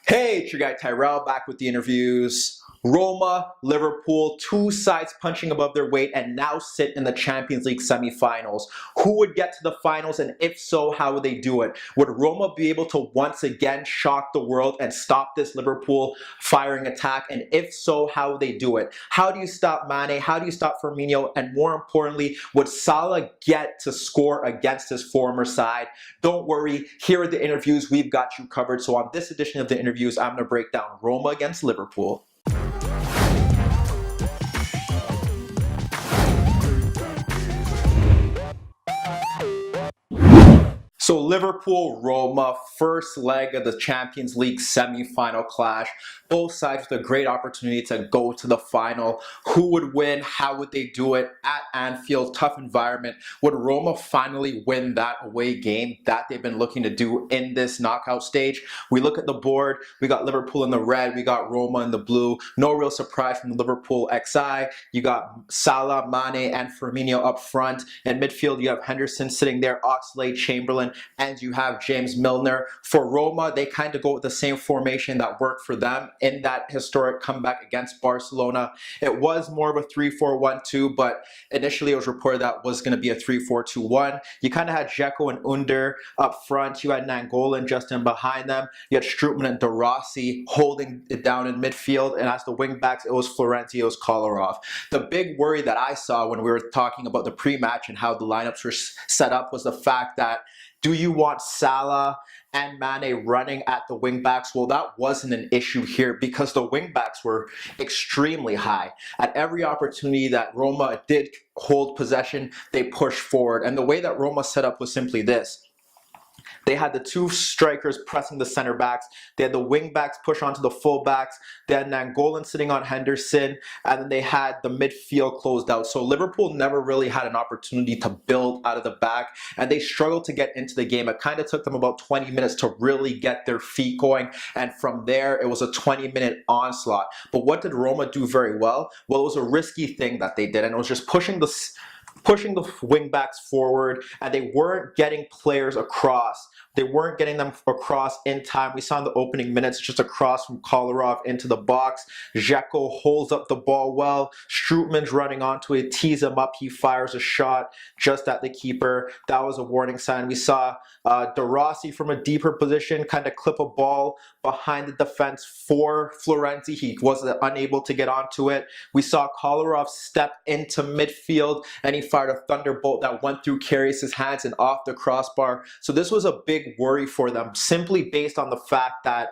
Hey, it's your guy Tyrrell back with the interviews. Roma, Liverpool, two sides punching above their weight and now sit in the Champions League semifinals. Who would get to the finals, and if so, how would they do it? Would Roma be able to once again shock the world and stop this Liverpool firing attack? And if so, how would they do it? How do you stop Mane? How do you stop Firmino? And more importantly, would Salah get to score against his former side? Don't worry, here are the interviews. We've got you covered. So on this edition of the interviews, I'm going to break down Roma against Liverpool. So Liverpool-Roma, first leg of the Champions League semi-final clash. Both sides with a great opportunity to go to the final. Who would win? How would they do it? At Anfield, tough environment. Would Roma finally win that away game that they've been looking to do in this knockout stage? We look at the board. We got Liverpool in the red. We got Roma in the blue. No real surprise from the Liverpool XI. You got Salah, Mane, and Firmino up front. In midfield, you have Henderson sitting there, Oxlade-Chamberlain, and you have James Milner. For Roma, they kind of go with the same formation that worked for them in that historic comeback against Barcelona. It was more of a 3-4-1-2, but initially it was reported that was going to be a 3-4-2-1. You kind of had Dzeko and Under up front. You had Nainggolan just in behind them. You had Strootman and De Rossi holding it down in midfield. And as the wing backs, it was Florenzi, it was Kolarov. The big worry that I saw when we were talking about the pre-match and how the lineups were set up was the fact that, do you want Salah and Mane running at the wingbacks? Well, that wasn't an issue here because the wingbacks were extremely high. At every opportunity that Roma did hold possession, they pushed forward. And the way that Roma set up was simply this. They had the two strikers pressing the center backs. They had the wing backs push onto the full backs. They had Nainggolan sitting on Henderson, and then they had the midfield closed out. So Liverpool never really had an opportunity to build out of the back, and they struggled to get into the game. It kind of took them about 20 minutes to really get their feet going, and from there, it was a 20-minute onslaught. But what did Roma do very well? Well, it was a risky thing that they did, and it was just pushing the wingbacks forward, and they weren't getting players across. They weren't getting them across in time. We saw in the opening minutes just a cross from Kolarov into the box. Dzeko holds up the ball well. Strootman's running onto it, tees him up. He fires a shot just at the keeper. That was a warning sign. We saw De Rossi from a deeper position kind of clip a ball behind the defense for Florenzi. He was unable to get onto it. We saw Kolarov step into midfield, and he fired a thunderbolt that went through Karius' hands and off the crossbar. So this was a big worry for them, simply based on the fact that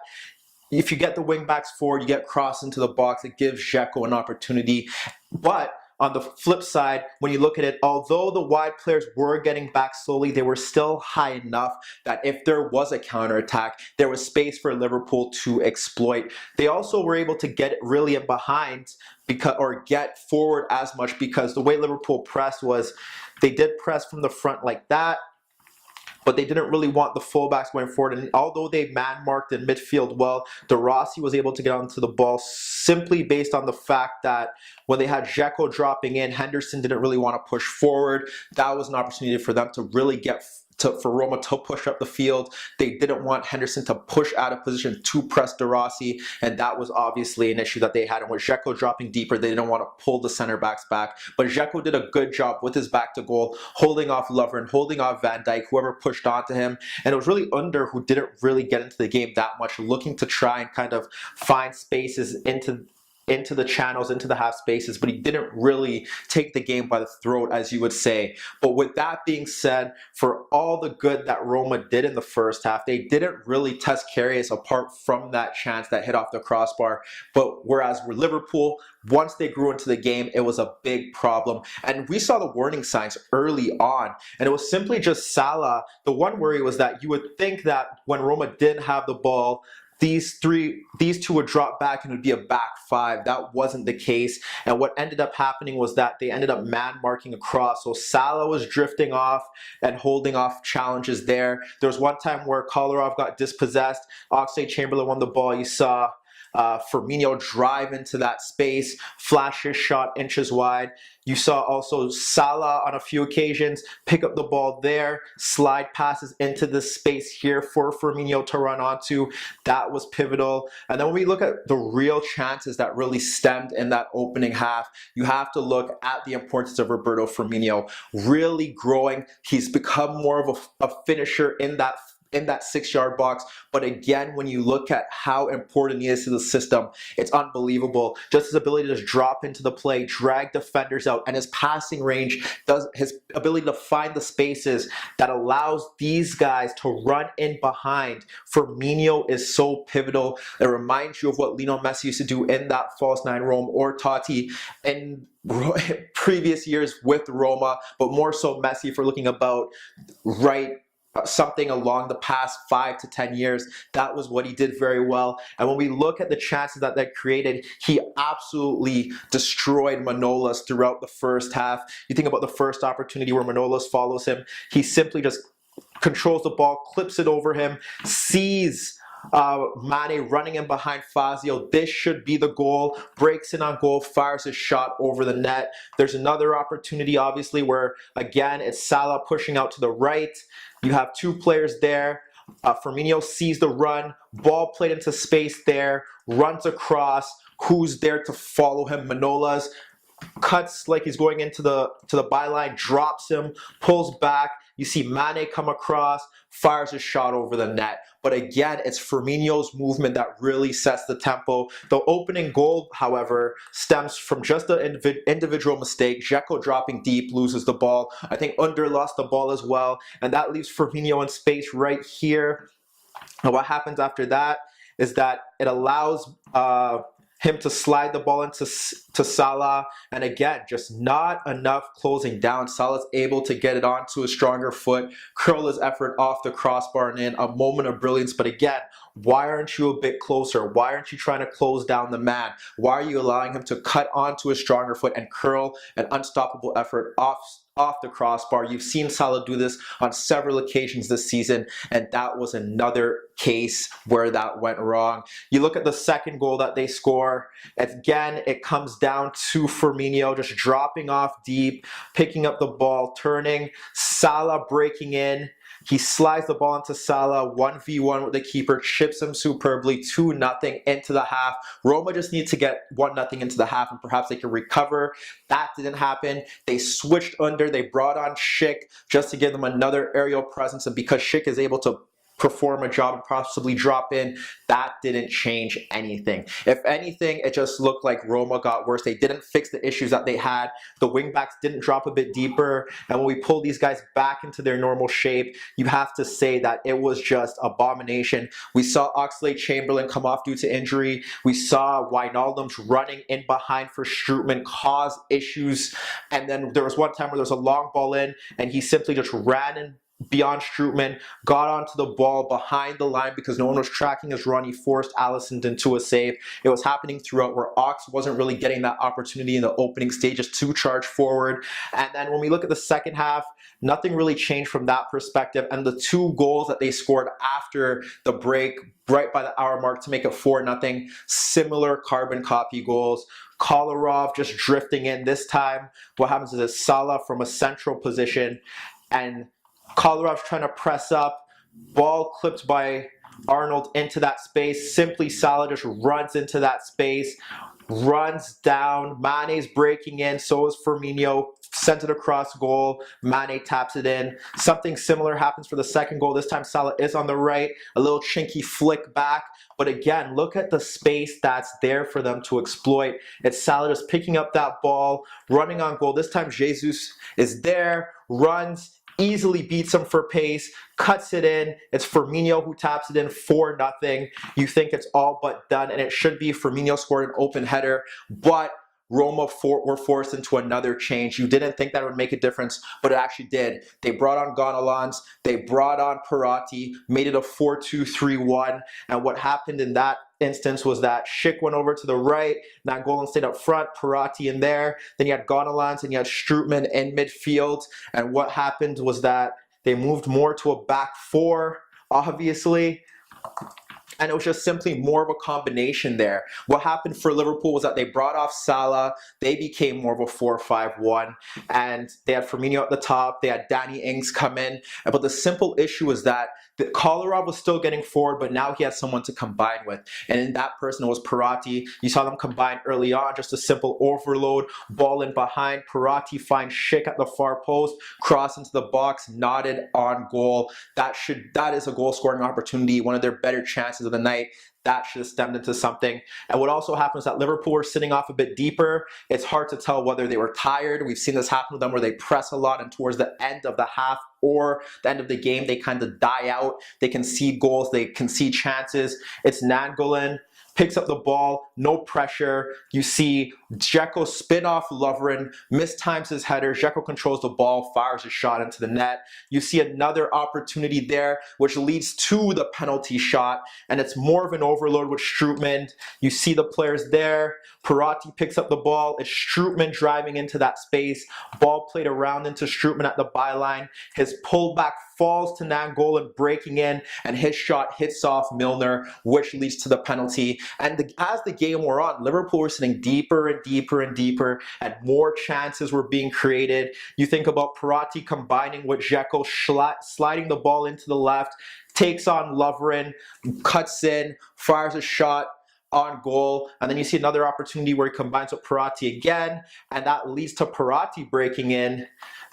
if you get the wingbacks forward, you get crossed into the box, it gives Dzeko an opportunity. But on the flip side, when you look at it, although the wide players were getting back slowly, they were still high enough that if there was a counterattack, there was space for Liverpool to exploit. They also were able to get really in behind or get forward as much, because the way Liverpool pressed was they did press from the front like that, but they didn't really want the fullbacks going forward. And although they man-marked in midfield well, De Rossi was able to get onto the ball simply based on the fact that when they had Dzeko dropping in, Henderson didn't really want to push forward. That was an opportunity for them to really get for Roma to push up the field. They didn't want Henderson to push out of position to press De Rossi, and that was obviously an issue that they had. And with Dzeko dropping deeper, they didn't want to pull the center backs back. But Dzeko did a good job with his back to goal, holding off Lovren, holding off Van Dijk, whoever pushed onto him. And it was really Under who didn't really get into the game that much, looking to try and kind of find spaces into the channels, into the half spaces, but he didn't really take the game by the throat, as you would say. But with that being said, for all the good that Roma did in the first half, they didn't really test Karius apart from that chance that hit off the crossbar. But whereas with Liverpool, once they grew into the game, it was a big problem. And we saw the warning signs early on, and it was simply just Salah. The one worry was that you would think that when Roma didn't have the ball, these two would drop back and it would be a back five. That wasn't the case. And what ended up happening was that they ended up man-marking across. So Salah was drifting off and holding off challenges there. There was one time where Kolarov got dispossessed. Oxlade-Chamberlain won the ball. You saw Firmino drive into that space, flash his shot inches wide. You saw also Salah on a few occasions pick up the ball there, slide passes into the space here for Firmino to run onto. That was pivotal. And then when we look at the real chances that really stemmed in that opening half, you have to look at the importance of Roberto Firmino really growing. He's become more of a finisher in that 6-yard box. But again, when you look at how important he is to the system, it's unbelievable. Just his ability to just drop into the play, drag defenders out, and his passing range, his ability to find the spaces that allows these guys to run in behind. Firmino is so pivotal. It reminds you of what Lionel Messi used to do in that false nine Rome, or Totti in previous years with Roma, but more so Messi for looking about something along the past 5 to 10 years. That was what he did very well. And when we look at the chances that created, he absolutely destroyed Manolas throughout the first half. You think about the first opportunity where Manolas follows him, he simply just controls the ball, clips it over him, sees Mane running in behind Fazio. This should be the goal. Breaks in on goal, fires his shot over the net. There's another opportunity, obviously, where again it's Salah pushing out to the right. You have two players there. Firmino sees the run, ball played into space there, runs across. Who's there to follow him? Manolas cuts like he's going into the byline, drops him, pulls back. You see Mane come across, fires a shot over the net. But again, it's Firmino's movement that really sets the tempo. The opening goal, however, stems from just an individual mistake. Dzeko dropping deep, loses the ball. I think Under lost the ball as well. And that leaves Firmino in space right here. And what happens after that is that it allows him to slide the ball into Salah, and again, just not enough closing down. Salah's able to get it onto a stronger foot, curl his effort off the crossbar and in. A moment of brilliance, but again, why aren't you a bit closer? Why aren't you trying to close down the man? Why are you allowing him to cut onto a stronger foot and curl an unstoppable effort off the crossbar? You've seen Salah do this on several occasions this season, and that was another case where that went wrong. You look at the second goal that they score, again, it comes down to Firmino just dropping off deep, picking up the ball, turning, Salah breaking in. He slides the ball into Salah, 1v1 with the keeper, chips him superbly, 2-0 into the half. Roma just need to get 1-0 into the half and perhaps they can recover. That didn't happen. They switched under, they brought on Schick just to give them another aerial presence, and because Schick is able to perform a job and possibly drop in, that didn't change anything. If anything, it just looked like Roma got worse. They didn't fix the issues that they had. The wingbacks didn't drop a bit deeper, and when we pull these guys back into their normal shape, you have to say that it was just abomination. We saw Oxlade-Chamberlain come off due to injury. We saw Wijnaldum's running in behind for Strootman cause issues, and then there was one time where there was a long ball in, and he simply just ran in beyond Strootman, got onto the ball behind the line because no one was tracking his run. He forced Alisson into a save. It was happening throughout where Ox wasn't really getting that opportunity in the opening stages to charge forward. And then when we look at the second half, nothing really changed from that perspective. And the two goals that they scored after the break, right by the hour mark to make it 4-0, similar carbon copy goals. Kolarov just drifting in. This time, what happens is it's Salah from a central position, and Kolarov's trying to press up, ball clipped by Arnold into that space. Simply Salah just runs into that space, runs down. Mane's breaking in, so is Firmino. Sent it across goal. Mane taps it in. Something similar happens for the second goal. This time Salah is on the right. A little chinky flick back. But again, look at the space that's there for them to exploit. It's Salah just picking up that ball, running on goal. This time Jesus is there, runs, easily beats him for pace, cuts it in. It's Firmino who taps it in, 4-0. You think it's all but done, and it should be. Firmino scored an open header, but Roma were forced into another change. You didn't think that would make a difference, but it actually did. They brought on Gonalons, they brought on Perotti, made it a 4-2-3-1, and what happened in that instance was that Schick went over to the right, Nainggolan stayed up front, Perotti in there, then you had Gonalons and you had Strootman in midfield, and what happened was that they moved more to a back four, obviously, and it was just simply more of a combination there. What happened for Liverpool was that they brought off Salah, they became more of a 4-5-1, and they had Firmino at the top, they had Danny Ings come in, but the simple issue was that Kolarov was still getting forward, but now he had someone to combine with, and in that person was Parati. You saw them combine early on, just a simple overload, ball in behind, Parati finds Schick at the far post, cross into the box, nodded on goal. That is a goal scoring opportunity, one of their better chances of the night. That should have stemmed into something. And what also happens is that Liverpool were sitting off a bit deeper. It's hard to tell whether they were tired. We've seen this happen with them where they press a lot, and towards the end of the half or the end of the game, they kind of die out. They concede goals, they concede chances. It's Nainggolan picks up the ball, no pressure. You see Dzeko spin off Lovren, mistimes his header. Dzeko controls the ball, fires a shot into the net. You see another opportunity there, which leads to the penalty shot, and it's more of an overload with Strootman. You see the players there. Parati picks up the ball. It's Strootman driving into that space. Ball played around into Strootman at the byline. His pullback falls to Nainggolan breaking in, and his shot hits off Milner, which leads to the penalty. And as the game wore on, Liverpool were sitting deeper and deeper and deeper, and more chances were being created. You think about Parati combining with Dzeko, sliding the ball into the left, takes on Lovren, cuts in, fires a shot on goal, and then you see another opportunity where he combines with Parati again, and that leads to Parati breaking in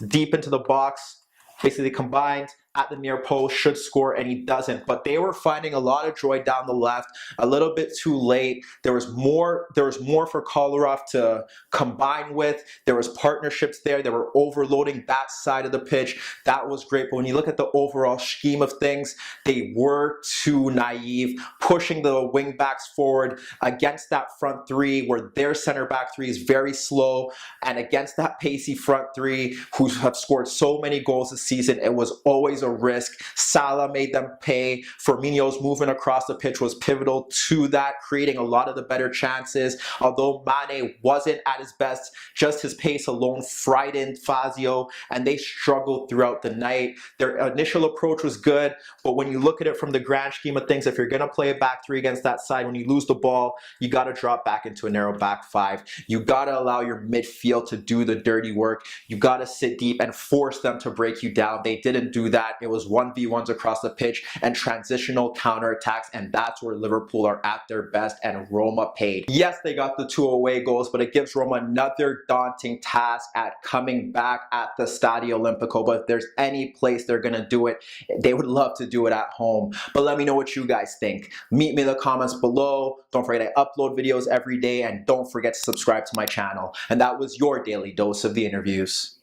deep into the box. Basically combined at the near post, should score, and he doesn't. But they were finding a lot of joy down the left, a little bit too late. There was more for Kolarov to combine with. There was partnerships there. They were overloading that side of the pitch. That was great. But when you look at the overall scheme of things, they were too naive, pushing the wing backs forward against that front three where their center back three is very slow, and against that pacey front three who have scored so many goals this season, it was always a risk. Salah made them pay. Firmino's movement across the pitch was pivotal to that, creating a lot of the better chances. Although Mane wasn't at his best, just his pace alone frightened Fazio, and they struggled throughout the night. Their initial approach was good, but when you look at it from the grand scheme of things, if you're going to play a back three against that side, when you lose the ball, you got to drop back into a narrow back five. You got to allow your midfield to do the dirty work. You got to sit deep and force them to break you down. They didn't do that. It was 1v1s across the pitch and transitional counterattacks, and that's where Liverpool are at their best, and Roma paid. Yes, they got the 2 away goals, but it gives Roma another daunting task at coming back at the Stadio Olimpico. But if there's any place they're going to do it, they would love to do it at home. But let me know what you guys think. Meet me in the comments below. Don't forget I upload videos every day, and don't forget to subscribe to my channel. And that was your daily dose of the interviews.